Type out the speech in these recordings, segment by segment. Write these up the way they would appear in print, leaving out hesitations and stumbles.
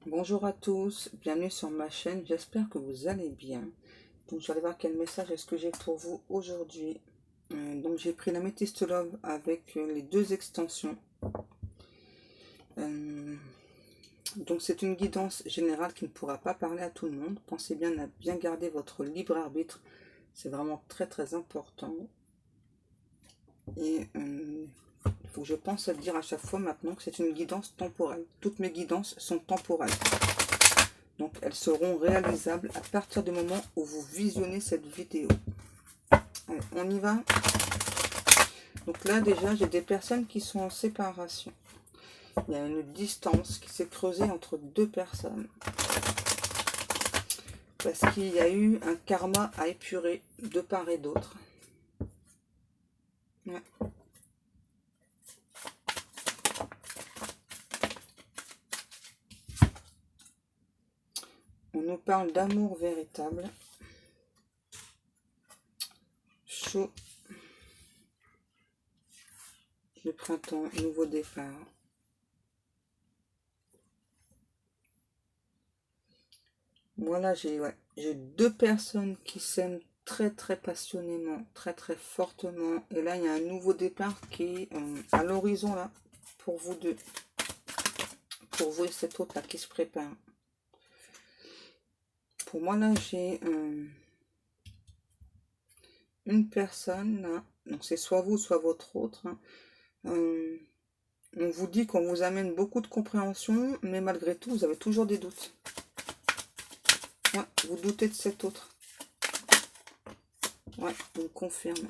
Bonjour à tous, bienvenue sur ma chaîne, j'espère que vous allez bien. Donc je vais aller voir quel message est-ce que j'ai pour vous aujourd'hui. Donc j'ai pris l'Améthyste Love avec les deux extensions. Donc c'est une guidance générale qui ne pourra pas parler à tout le monde. Pensez bien à bien garder votre libre arbitre, c'est vraiment très important. Et il faut que je pense à dire à chaque fois maintenant que c'est une guidance temporelle. Toutes mes guidances sont temporelles. Donc elles seront réalisables à partir du moment où vous visionnez cette vidéo. Allez, on y va. Donc là déjà j'ai des personnes qui sont en séparation. Il y a une distance qui s'est creusée entre deux personnes. Parce qu'il y a eu un karma à épurer de part et d'autre. Ouais. On nous parle d'amour véritable. Chaud. Le printemps, nouveau départ. Voilà, j'ai deux personnes qui s'aiment très passionnément, très fortement. Et là, il y a un nouveau départ qui est à l'horizon, là, pour vous deux. Pour vous et cet autre, là, qui se prépare. Pour moi, là, j'ai une personne, là. Donc, c'est soit vous, soit votre autre. Hein. On vous dit qu'on vous amène beaucoup de compréhension, mais malgré tout, vous avez toujours des doutes. Ouais, vous doutez de cet autre. Ouais, on confirme.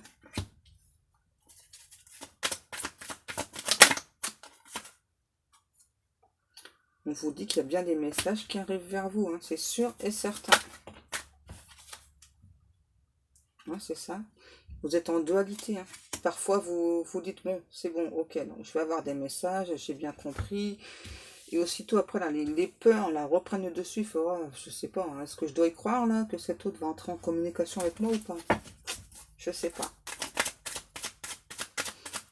On vous dit qu'il y a bien des messages qui arrivent vers vous, hein, c'est sûr et certain. Ouais, c'est ça. Vous êtes en dualité. Hein. Parfois, vous vous dites, bon, c'est bon, ok, donc je vais avoir des messages, j'ai bien compris. Et aussitôt, après, là, les peurs là, reprennent le dessus. Il faut, oh, je sais pas, hein, est-ce que je dois y croire, là, que cet autre va entrer en communication avec moi ou pas? Je sais pas.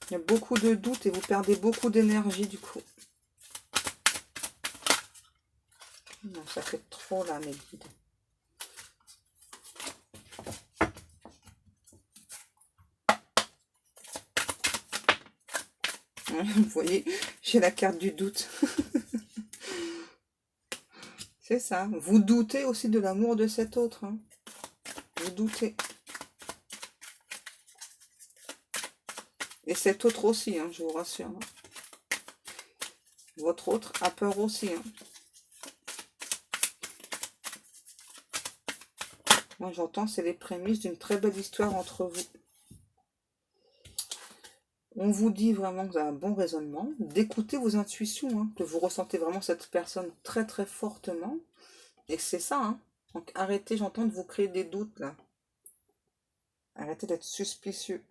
Il y a beaucoup de doutes et vous perdez beaucoup d'énergie, du coup. Non, ça fait trop, là, mes guides. Vous voyez, j'ai la carte du doute. C'est ça. Vous doutez aussi de l'amour de cet autre. Hein. Vous doutez. Et cet autre aussi, hein, je vous rassure. Hein. Votre autre a peur aussi. Hein. Moi, j'entends, c'est les prémices d'une très belle histoire entre vous. On vous dit vraiment que vous avez un bon raisonnement, d'écouter vos intuitions, hein, que vous ressentez vraiment cette personne très fortement, et que c'est ça. Hein. Donc arrêtez, j'entends, de vous créer des doutes, là. Arrêtez d'être suspicieux.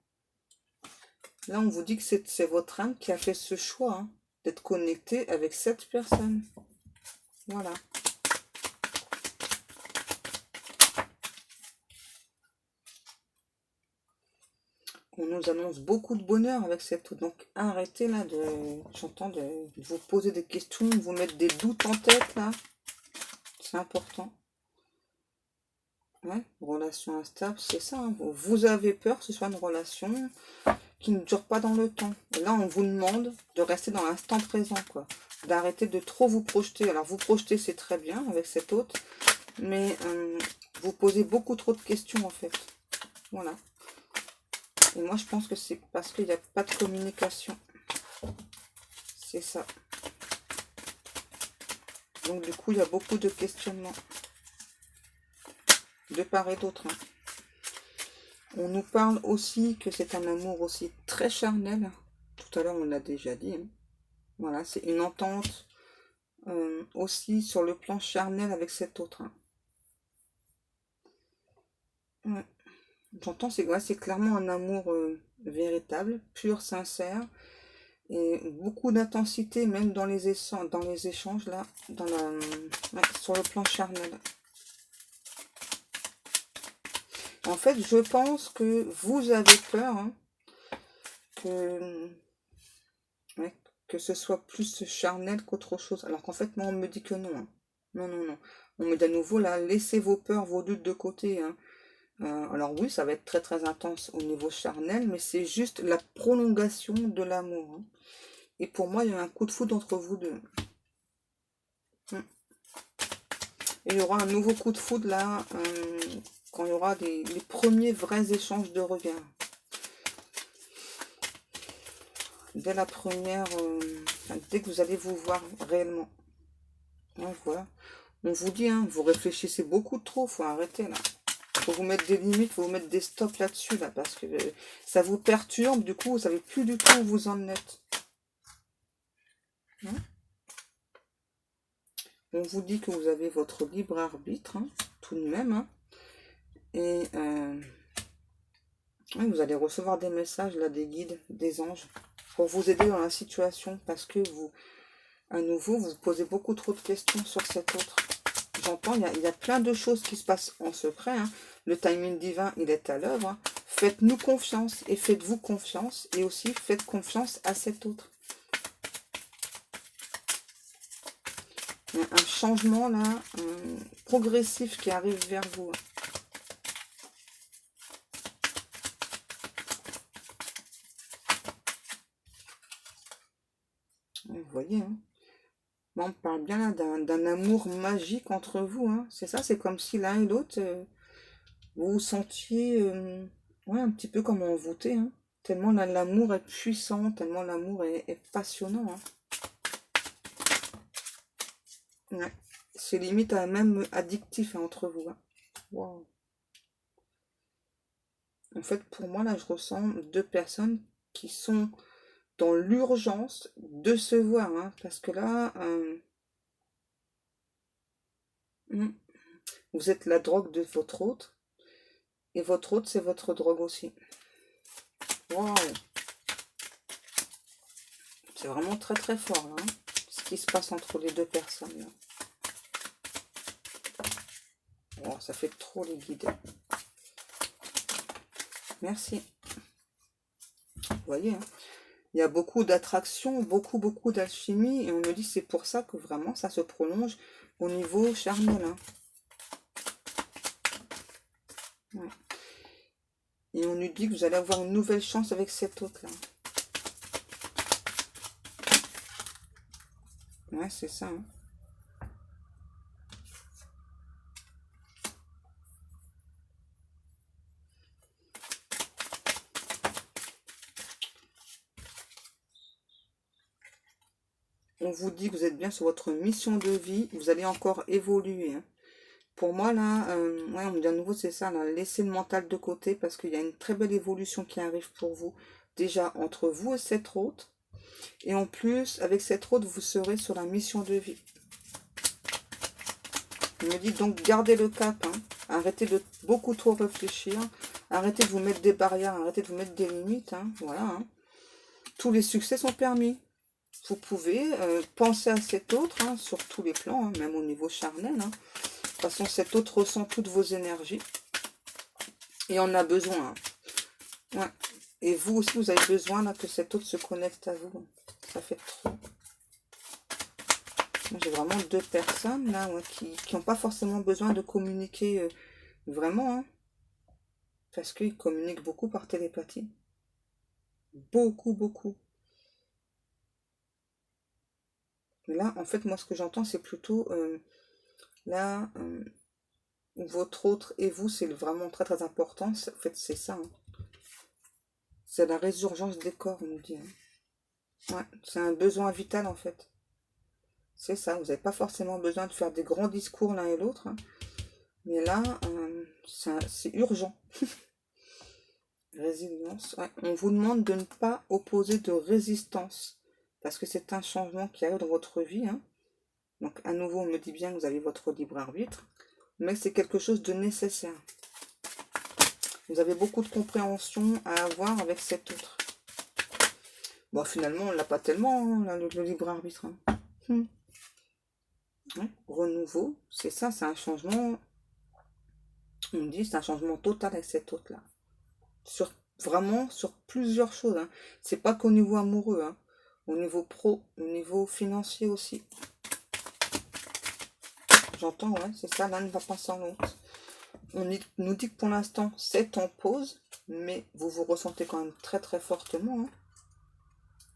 Là, on vous dit que c'est votre âme qui a fait ce choix, hein, d'être connecté avec cette personne. Voilà. On nous annonce beaucoup de bonheur avec cette... Donc arrêtez là j'entends de vous poser des questions, de vous mettre des doutes en tête là. C'est important. Ouais, relation instable, c'est ça. Hein. Vous avez peur que ce soit une relation qui ne dure pas dans le temps. Et là, on vous demande de rester dans l'instant présent, quoi. D'arrêter de trop vous projeter. Alors, vous projeter, c'est très bien avec cet autre, mais vous posez beaucoup trop de questions, en fait. Voilà. Et moi, je pense que c'est parce qu'il n'y a pas de communication. C'est ça. Donc, du coup, il y a beaucoup de questionnements. De part et d'autre. Hein. On nous parle aussi que c'est un amour aussi très charnel. Tout à l'heure, on l'a déjà dit. Hein. Voilà, c'est une entente aussi sur le plan charnel avec cet autre. Hein. Ouais. J'entends, c'est clairement un amour véritable, pur, sincère, et beaucoup d'intensité, même dans les échanges, là, sur le plan charnel. En fait, je pense que vous avez peur hein, que, ouais, que ce soit plus charnel qu'autre chose. Alors qu'en fait, moi, on me dit que non. Hein. Non, non, non. On met de nouveau là, laissez vos peurs, vos doutes de côté, hein. Alors oui, ça va être très très intense au niveau charnel, mais c'est juste la prolongation de l'amour, hein. Et pour moi, il y a un coup de foudre entre vous deux. Mm. Et il y aura un nouveau coup de foudre là, quand il y aura les premiers vrais échanges de regards. Dès la première, enfin, dès que vous allez vous voir réellement. Ouais, voilà. On vous dit, hein, vous réfléchissez beaucoup trop, faut arrêter là. Faut vous mettre des limites, faut vous mettre des stops là-dessus, là, parce que ça vous perturbe, du coup, vous savez plus du tout où vous en êtes. Hein. On vous dit que vous avez votre libre arbitre, hein, tout de même, hein, et ouais, vous allez recevoir des messages, là, des guides, des anges, pour vous aider dans la situation, parce que vous, à nouveau, vous posez beaucoup trop de questions sur cet autre. J'entends, il y a plein de choses qui se passent en secret, hein. Le timing divin, il est à l'œuvre, hein. Faites-nous confiance et faites-vous confiance, et aussi faites confiance à cet autre. Il y a un changement là, progressif qui arrive vers vous. Vous voyez, hein. Bon, on parle bien là d'un amour magique entre vous, hein. C'est ça, c'est comme si l'un et l'autre, vous vous sentiez ouais, un petit peu comme envoûté, hein. Tellement l'amour est puissant, tellement l'amour est passionnant, hein. Ouais. C'est limite même addictif, hein, entre vous, hein. Wow. En fait, pour moi, là, je ressens deux personnes qui sont dans l'urgence de se voir, hein, parce que là, hmm, vous êtes la drogue de votre hôte, et votre hôte, c'est votre drogue aussi. Wow. C'est vraiment très très fort, là, hein, ce qui se passe entre les deux personnes, là. Oh, ça fait trop les guides. Merci. Vous voyez, hein, il y a beaucoup d'attraction, beaucoup d'alchimie, et on me dit c'est pour ça que vraiment ça se prolonge au niveau charnel, hein. Ouais. Et on nous dit que vous allez avoir une nouvelle chance avec cet autre là. Ouais, c'est ça, hein. On vous dit que vous êtes bien sur votre mission de vie, vous allez encore évoluer, hein. Pour moi, là, ouais, on me dit à nouveau, c'est ça, là, laissez le mental de côté parce qu'il y a une très belle évolution qui arrive pour vous. Déjà, entre vous et cette autre. Et en plus, avec cette autre, vous serez sur la mission de vie. Il me dit donc, gardez le cap, hein. Arrêtez de beaucoup trop réfléchir. Arrêtez de vous mettre des barrières, arrêtez de vous mettre des limites, hein. Voilà, hein. Tous les succès sont permis. Vous pouvez penser à cet autre, hein, sur tous les plans, hein, même au niveau charnel, hein. De toute façon, cet autre ressent toutes vos énergies. Et on a besoin, hein. Ouais. Et vous aussi, vous avez besoin là, que cet autre se connecte à vous. Ça fait trop. J'ai vraiment deux personnes là, ouais, qui n'ont pas forcément besoin de communiquer vraiment, hein, parce qu'ils communiquent beaucoup par télépathie. Beaucoup. Là, en fait, moi, ce que j'entends, c'est plutôt là, votre autre et vous, c'est vraiment très très important. En fait, c'est ça, hein. C'est la résurgence des corps, on nous dit, hein. Ouais, c'est un besoin vital, en fait. C'est ça, vous n'avez pas forcément besoin de faire des grands discours l'un et l'autre, hein. Mais là, c'est urgent. Résilience. Ouais. On vous demande de ne pas opposer de résistance. Parce que c'est un changement qui arrive dans votre vie, hein. Donc, à nouveau, on me dit bien que vous avez votre libre arbitre. Mais c'est quelque chose de nécessaire. Vous avez beaucoup de compréhension à avoir avec cet autre. Bon, finalement, on l'a pas tellement, hein, le libre arbitre, hein. Ouais. Renouveau, c'est ça, c'est un changement. On me dit c'est un changement total avec cet autre-là. Vraiment sur plusieurs choses, hein. C'est pas qu'au niveau amoureux, hein. Au niveau pro, au niveau financier aussi. J'entends, ouais, c'est ça, l'un ne va pas sans l'autre. Nous dit que pour l'instant, c'est en pause, mais vous vous ressentez quand même très très fortement.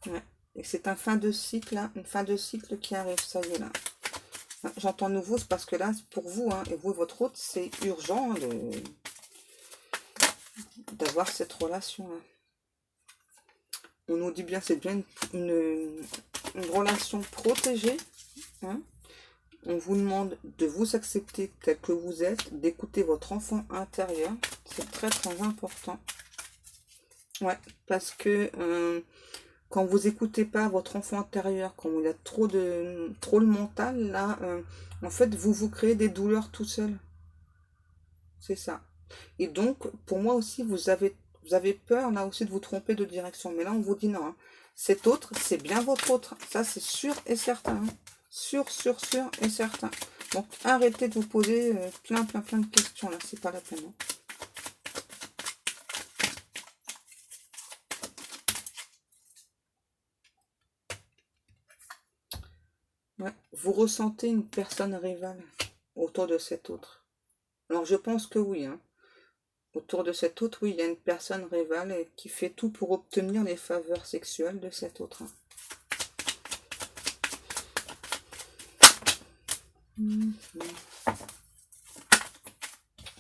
Hein. Ouais. Et c'est un fin de cycle, là, une fin de cycle qui arrive, ça y est là. J'entends nouveau, c'est parce que là, pour vous, hein, et vous et votre autre, c'est urgent hein, d'avoir cette relation-là. On nous dit bien, c'est bien une relation protégée. Hein. On vous demande de vous accepter tel que vous êtes, d'écouter votre enfant intérieur. C'est très très important. Ouais, parce que quand vous écoutez pas votre enfant intérieur, quand il y a trop le mental, là, en fait, vous créez des douleurs tout seul. C'est ça. Et donc, pour moi aussi, vous avez peur, là aussi, de vous tromper de direction. Mais là, on vous dit non. Hein. Cet autre, c'est bien votre autre. Ça, c'est sûr et certain. Hein. Sûr et certain. Donc, arrêtez de vous poser plein de questions, là. C'est pas la peine. Hein. Ouais. Vous ressentez une personne rivale autour de cet autre. Alors, je pense que oui. Hein. Autour de cet autre, oui, il y a une personne rivale qui fait tout pour obtenir les faveurs sexuelles de cet autre. Hein.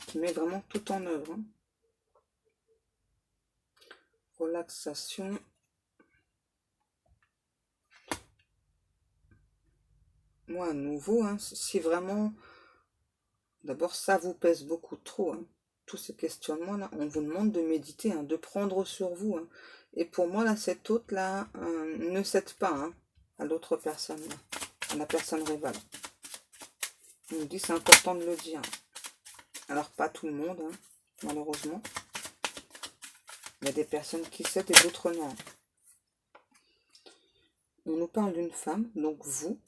Qui met vraiment tout en œuvre. Hein. Relaxation. Moi, à nouveau, hein, si vraiment, d'abord, ça vous pèse beaucoup trop, hein, tous ces questionnements-là, on vous demande de méditer, hein, de prendre sur vous. Hein. Et pour moi, là, cet autre-là ne cède pas hein, à l'autre personne, là, à la personne rivale. On nous dit c'est important de le dire. Alors, pas tout le monde, hein, malheureusement. Il y a des personnes qui cèdent et d'autres non. On nous parle d'une femme, donc vous.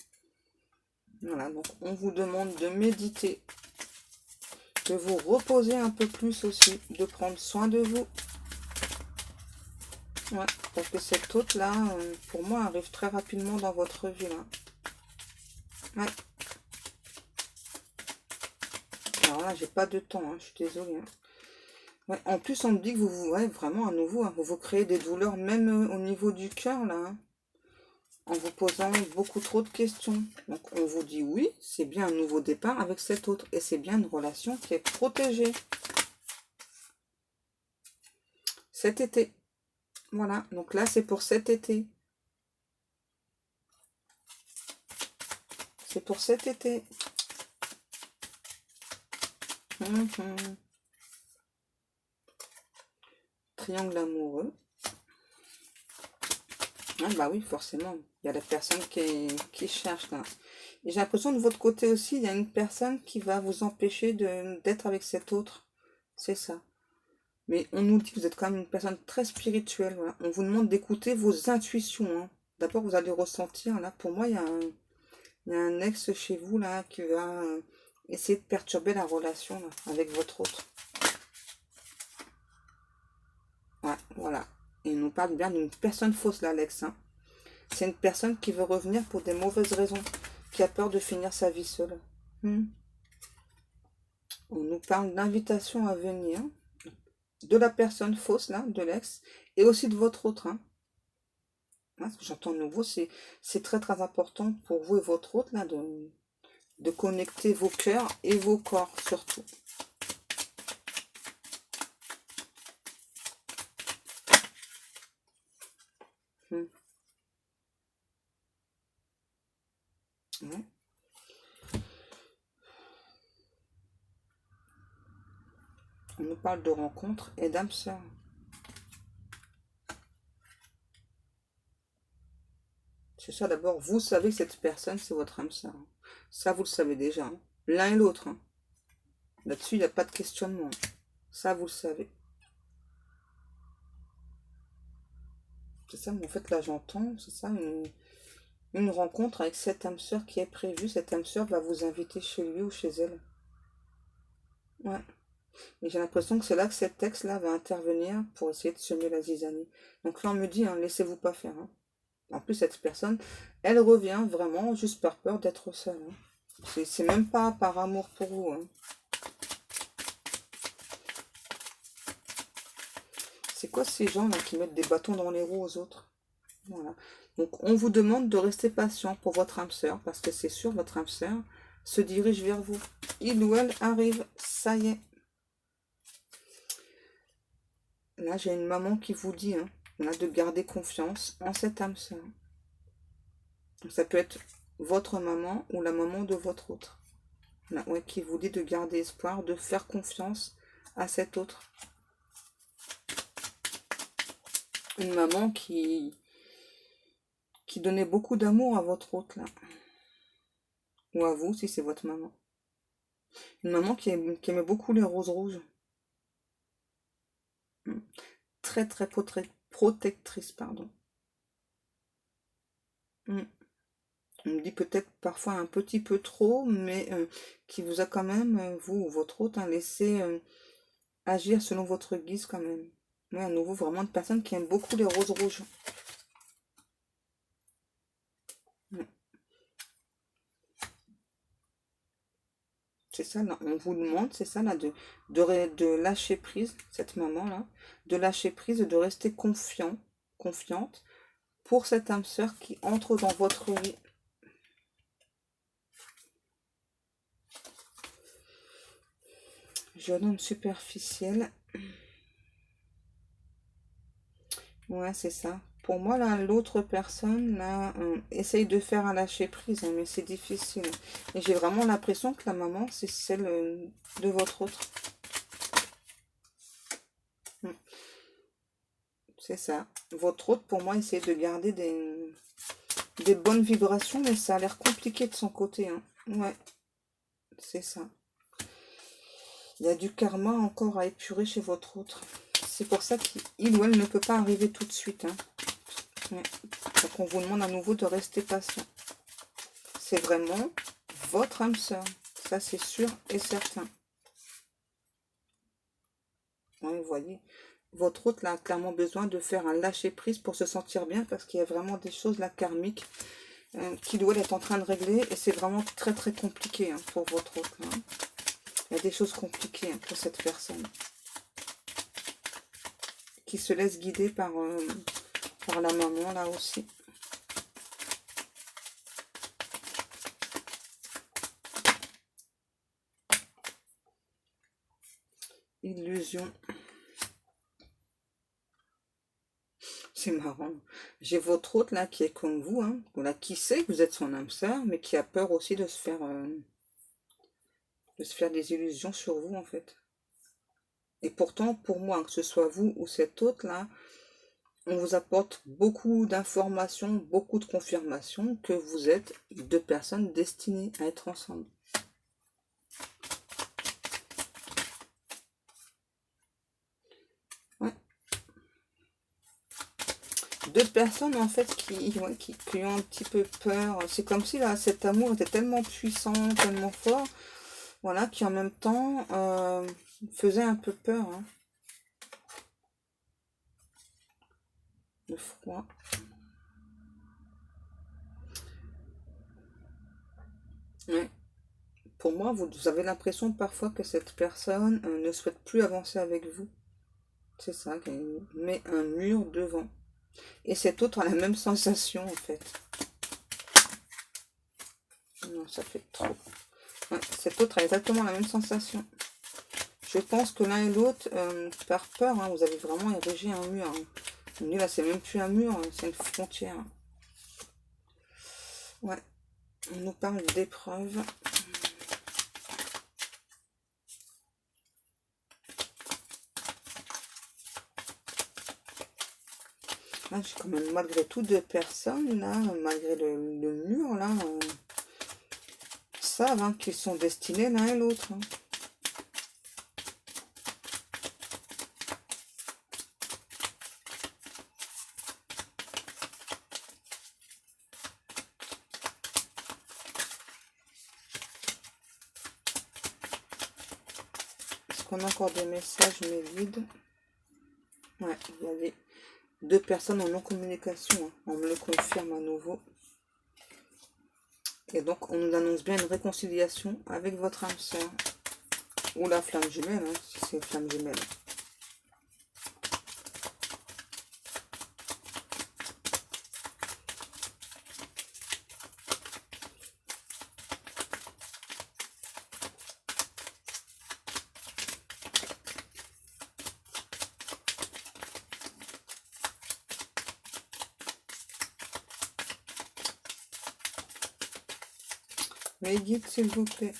Voilà, donc on vous demande de méditer, de vous reposer un peu plus aussi, de prendre soin de vous. Ouais, parce que cette autre-là, pour moi, arrive très rapidement dans votre vie, là. Ouais. Alors là, j'ai pas de temps, hein, je suis désolée. Hein. Ouais, en plus, on me dit que vous, ouais, vraiment, à nouveau, hein, vous créez des douleurs, même au niveau du cœur, là. Hein, en vous posant beaucoup trop de questions. Donc, on vous dit oui, c'est bien un nouveau départ avec cet autre. Et c'est bien une relation qui est protégée. Cet été. Voilà, donc là, c'est pour cet été. C'est pour cet été. Triangle amoureux. Ah bah oui, forcément. Il y a la personne qui cherche là. Et j'ai l'impression de votre côté aussi, il y a une personne qui va vous empêcher d'être avec cet autre. C'est ça. Mais on nous dit que vous êtes quand même une personne très spirituelle. Voilà. On vous demande d'écouter vos intuitions. Hein. D'abord, vous allez ressentir. Là, pour moi, il y a un ex chez vous là qui va essayer de perturber la relation là, avec votre autre. Ouais, voilà. Et il nous parle bien d'une personne fausse, là, Alex. Hein. C'est une personne qui veut revenir pour des mauvaises raisons, qui a peur de finir sa vie seule. On nous parle d'invitation à venir, de la personne fausse, là, de l'ex, et aussi de votre autre. Hein. Hein, ce que j'entends de nouveau, c'est très très important pour vous et votre autre, là, de connecter vos cœurs et vos corps, surtout. Ouais. On nous parle de rencontres et d'âme sœur. C'est ça, d'abord, vous savez que cette personne, c'est votre âme sœur. Ça, vous le savez déjà. Hein. L'un et l'autre. Hein. Là-dessus, il n'y a pas de questionnement. Ça, vous le savez. C'est ça, mais en fait, là, j'entends, c'est ça, une rencontre avec cette âme sœur qui est prévue. Cette âme sœur va vous inviter chez lui ou chez elle. Ouais. Et j'ai l'impression que c'est là que cet texte-là va intervenir pour essayer de semer la zizanie. Donc là, on me dit, hein, laissez-vous pas faire. Hein. En plus, cette personne, elle revient vraiment juste par peur d'être seule. Hein. C'est même pas par amour pour vous, hein. C'est quoi ces gens là qui mettent des bâtons dans les roues aux autres? Voilà. Donc on vous demande de rester patient pour votre âme sœur, parce que c'est sûr, votre âme sœur se dirige vers vous. Il ou elle arrive, ça y est. Là, j'ai une maman qui vous dit hein, là, de garder confiance en cette âme sœur. Ça peut être votre maman ou la maman de votre autre. Là, ouais, qui vous dit de garder espoir, de faire confiance à cet autre. Une maman qui donnait beaucoup d'amour à votre autre, là. Ou à vous, si c'est votre maman. Une maman qui aimait beaucoup les roses rouges. Mm. Très, très protectrice, pardon. Mm. On me dit peut-être parfois un petit peu trop, mais qui vous a quand même, vous ou votre autre, hein, laissé agir selon votre guise quand même. Oui, à nouveau, vraiment une personne qui aime beaucoup les roses rouges. Mm. C'est ça, là, on vous demande, c'est ça, là, de lâcher prise, cette maman-là, de lâcher prise, de rester confiante, pour cette âme sœur qui entre dans votre vie. Jeune homme superficiel. Ouais, c'est ça. Pour moi, là, l'autre personne, là, essaye de faire un lâcher prise, hein, mais c'est difficile. Et j'ai vraiment l'impression que la maman, c'est celle de votre autre. Mm. C'est ça. Votre autre, pour moi, essaye de garder des bonnes vibrations, mais ça a l'air compliqué de son côté, hein. Ouais, c'est ça. Il y a du karma encore à épurer chez votre autre. C'est pour ça qu'il ou elle ne peut pas arriver tout de suite, hein. Ouais. Donc on vous demande à nouveau de rester patient. C'est vraiment votre âme sœur. Ça, c'est sûr et certain. Ouais, vous voyez, votre autre là, a clairement besoin de faire un lâcher-prise pour se sentir bien, parce qu'il y a vraiment des choses là karmiques qu'il ou elle est en train de régler, et c'est vraiment très très compliqué hein, pour votre autre. Hein. Il y a des choses compliquées hein, pour cette personne qui se laisse guider par la maman là aussi. Illusion. C'est marrant. J'ai votre autre là qui est comme vous, hein, voilà, qui sait que vous êtes son âme sœur, mais qui a peur aussi de se faire des illusions sur vous en fait. Et pourtant, pour moi, que ce soit vous ou cet autre là, on vous apporte beaucoup d'informations, beaucoup de confirmations que vous êtes deux personnes destinées à être ensemble. Ouais. Deux personnes en fait qui ont un petit peu peur. C'est comme si là, cet amour était tellement puissant, tellement fort, voilà, qui en même temps faisait un peu peur. Hein. Le froid. Ouais. Pour moi, vous avez l'impression parfois que cette personne ne souhaite plus avancer avec vous. C'est ça, qu'elle met un mur devant. Et cet autre a la même sensation, en fait. Non, ça fait trop. Ouais, cet autre a exactement la même sensation. Je pense que l'un et l'autre, par peur, hein, vous avez vraiment érigé un mur. Hein. Mais là, c'est même plus un mur, hein, c'est une frontière. Ouais, on nous parle d'épreuves. Là, j'ai quand même malgré tout deux personnes, là, malgré le mur, là, savent hein, qu'ils sont destinés l'un et l'autre. Hein. Est-ce qu'on a encore des messages mais vides? Ouais, il y avait deux personnes en non-communication. Hein. On me le confirme à nouveau. Et donc, on nous annonce bien une réconciliation avec votre âme sœur. Ou la flamme jumelle, hein, si c'est flamme jumelle. Mes guides, s'il vous plaît.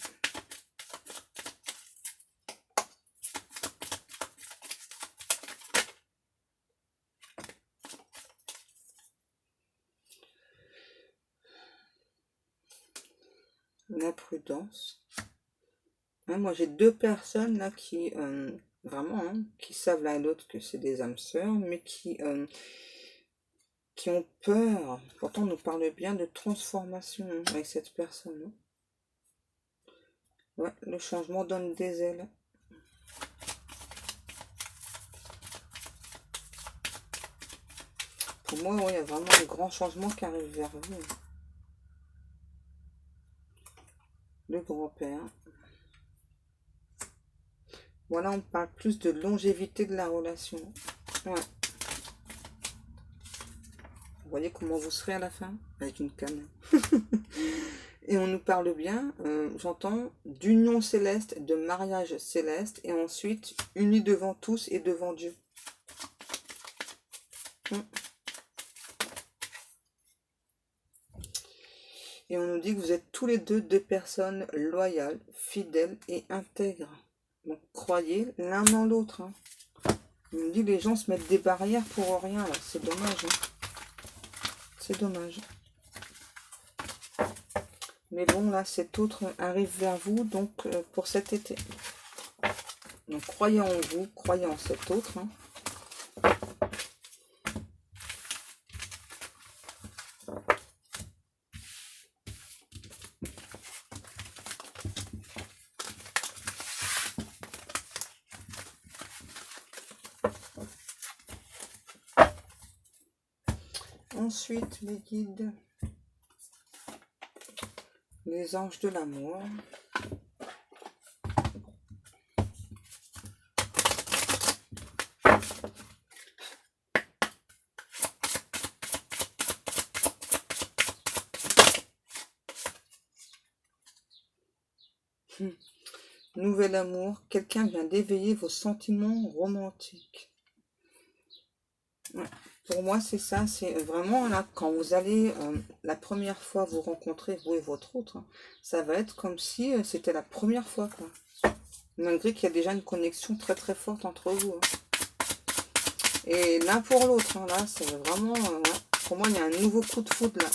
La prudence. Hein, moi, j'ai deux personnes là qui, vraiment, hein, qui savent l'un et l'autre que c'est des âmes sœurs, mais qui ont peur. Pourtant, on nous parle bien de transformation hein, avec cette personne. Hein. Ouais, le changement donne des ailes. Pour moi, ouais, il y a vraiment un grand changement qui arrive vers vous. Le grand-père. Voilà, on parle plus de longévité de la relation. Ouais. Vous voyez comment vous serez à la fin? Avec une canne. Et on nous parle bien, j'entends, d'union céleste, de mariage céleste, et ensuite unis devant tous et devant Dieu. Et on nous dit que vous êtes tous les deux personnes loyales, fidèles et intègres. Donc croyez l'un dans l'autre. Hein. On nous dit que les gens se mettent des barrières pour rien, là. C'est dommage. Hein. C'est dommage. Mais bon, là, cet autre arrive vers vous, donc, pour cet été. Donc, croyez en vous, croyez en cet autre. Hein. Ensuite, les guides, les anges de l'amour. Nouvel amour, quelqu'un vient d'éveiller vos sentiments romantiques. Ouais. Pour moi, c'est ça, c'est vraiment là, quand vous allez la première fois vous rencontrer, vous et votre autre, hein, ça va être comme si c'était la première fois, quoi. Malgré qu'il y a déjà une connexion très très forte entre vous. Hein. Et l'un pour l'autre, hein, là, c'est vraiment, ouais, pour moi, il y a un nouveau coup de foudre, là.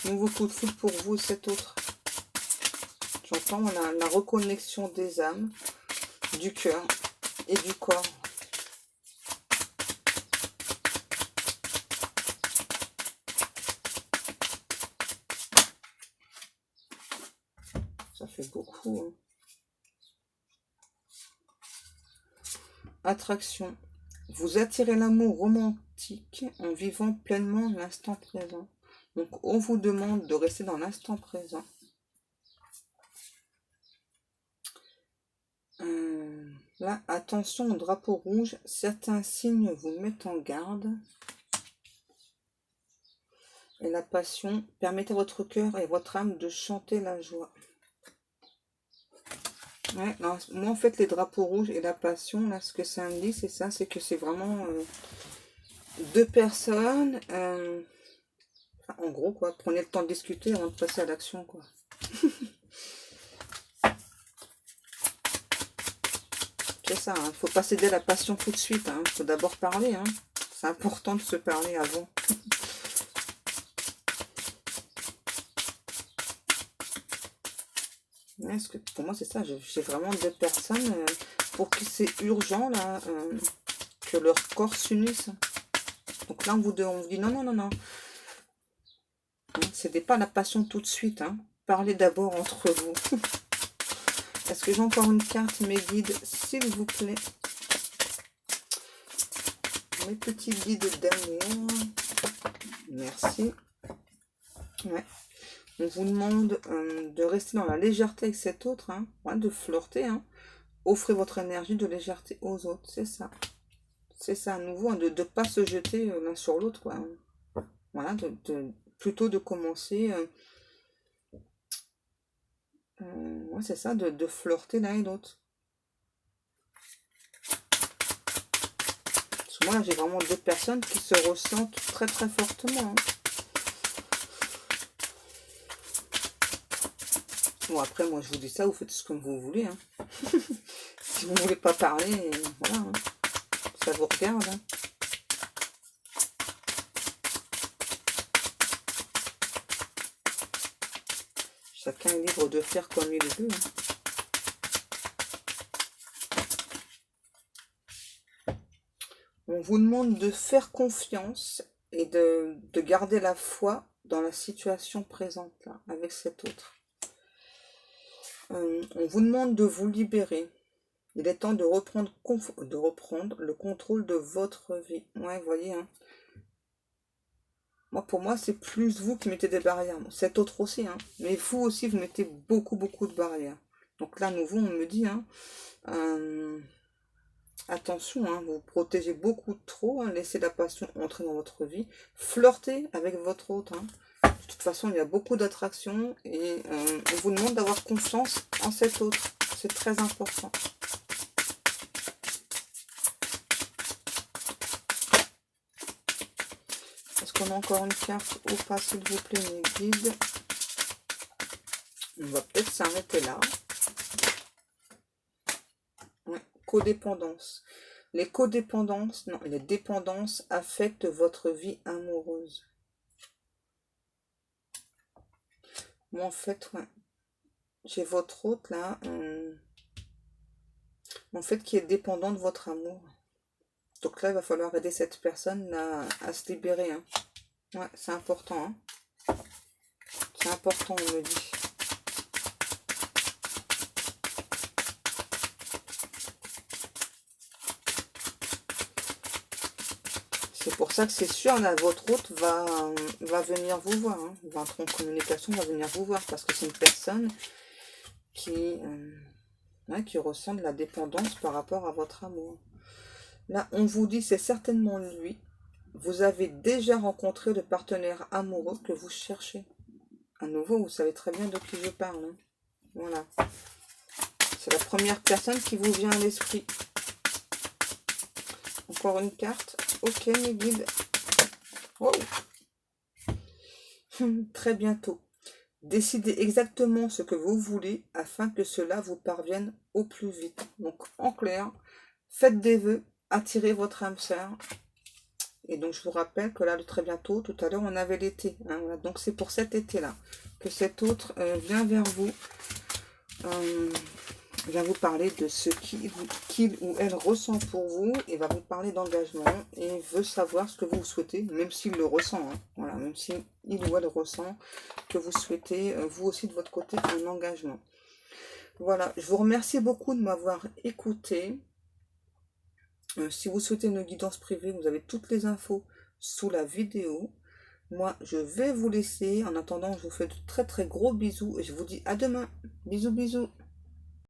Nouveau coup de foudre pour vous et cet autre. J'entends la reconnexion des âmes, du cœur et du corps. Ça fait beaucoup. Hein. Attraction. Vous attirez l'amour romantique en vivant pleinement l'instant présent. Donc, on vous demande de rester dans l'instant présent. Là, attention au drapeau rouge. Certains signes vous mettent en garde. Et la passion. Permettez à votre cœur et votre âme de chanter la joie. Ouais, non, moi, en fait, les drapeaux rouges et la passion, là, ce que ça me dit, c'est ça. C'est que c'est vraiment deux personnes. En gros, quoi. Prenez le temps de discuter avant de passer à l'action, quoi. C'est ça, il ne faut pas céder à la passion tout de suite. Il faut d'abord parler. Hein. C'est important de se parler avant. Est-ce que, pour moi, c'est ça. J'ai vraiment deux personnes pour qui c'est urgent là, que leur corps s'unisse. Donc là, on vous dit non, non, non, non. Cédez pas à la passion tout de suite. Hein. Parlez d'abord entre vous. Est-ce que j'ai encore une carte, mes guides, s'il vous plaît? Mes petits guides d'amour. Merci. Ouais. On vous demande de rester dans la légèreté avec cet autre, hein. Ouais, de flirter, hein. Offrez votre énergie de légèreté aux autres, c'est ça. C'est ça à nouveau, hein, de ne pas se jeter l'un sur l'autre, quoi. Voilà, plutôt de commencer, ouais, c'est ça, de flirter l'un et l'autre. Parce que moi, là, j'ai vraiment deux personnes qui se ressentent très très fortement, hein. Bon, après, moi, je vous dis ça, vous faites ce que vous voulez, hein. Si vous ne voulez pas parler, voilà, hein. Ça vous regarde, hein. Chacun est libre de faire comme il veut, hein. On vous demande de faire confiance et de garder la foi dans la situation présente, là, avec cet autre. On vous demande de vous libérer. Il est temps de reprendre le contrôle de votre vie. Ouais, vous voyez, hein. Moi, pour moi, c'est plus vous qui mettez des barrières. Bon, cet autre aussi, hein. Mais vous aussi, vous mettez beaucoup, beaucoup de barrières. Donc là, à nouveau, on me dit, hein, attention, hein, vous protégez beaucoup trop, hein, laissez la passion entrer dans votre vie. Flirtez avec votre autre, hein. De toute façon, il y a beaucoup d'attractions et on vous demande d'avoir confiance en cet autre. C'est très important. Est-ce qu'on a encore une carte ou pas, s'il vous plaît, mes guides? On va peut-être s'arrêter là. Ouais, codépendance. Les codépendances, non, les dépendances affectent votre vie amoureuse. Moi, en fait, ouais. J'ai votre hôte là, en fait, qui est dépendant de votre amour. Donc là, il va falloir aider cette personne là, à se libérer, hein. Ouais, c'est important, hein. C'est important, on me dit. C'est pour ça que c'est sûr, là, votre hôte va venir vous voir, hein. Va entrer en communication, va venir vous voir, parce que c'est une personne qui, ouais, qui ressent de la dépendance par rapport à votre amour. Là, on vous dit, c'est certainement lui. Vous avez déjà rencontré le partenaire amoureux que vous cherchez. À nouveau, vous savez très bien de qui je parle, hein. Voilà. C'est la première personne qui vous vient à l'esprit. Encore une carte. Ok, mes guides. Wow. Très bientôt. Décidez exactement ce que vous voulez afin que cela vous parvienne au plus vite. Donc, en clair, faites des vœux, attirez votre âme sœur. Et donc, je vous rappelle que là, très bientôt, tout à l'heure, on avait l'été, hein, voilà. Donc, c'est pour cet été-là que cet autre vient vers vous. Vient vous parler de ce qu'il ou elle ressent pour vous et va vous parler d'engagement et veut savoir ce que vous souhaitez, même s'il le ressent, hein. Voilà, même s'il ou elle ressent que vous souhaitez, vous aussi de votre côté, un engagement. Voilà, je vous remercie beaucoup de m'avoir écouté. Si vous souhaitez une guidance privée, vous avez toutes les infos sous la vidéo. Moi, je vais vous laisser. En attendant, je vous fais de très très gros bisous et je vous dis à demain. Bisous, bisous.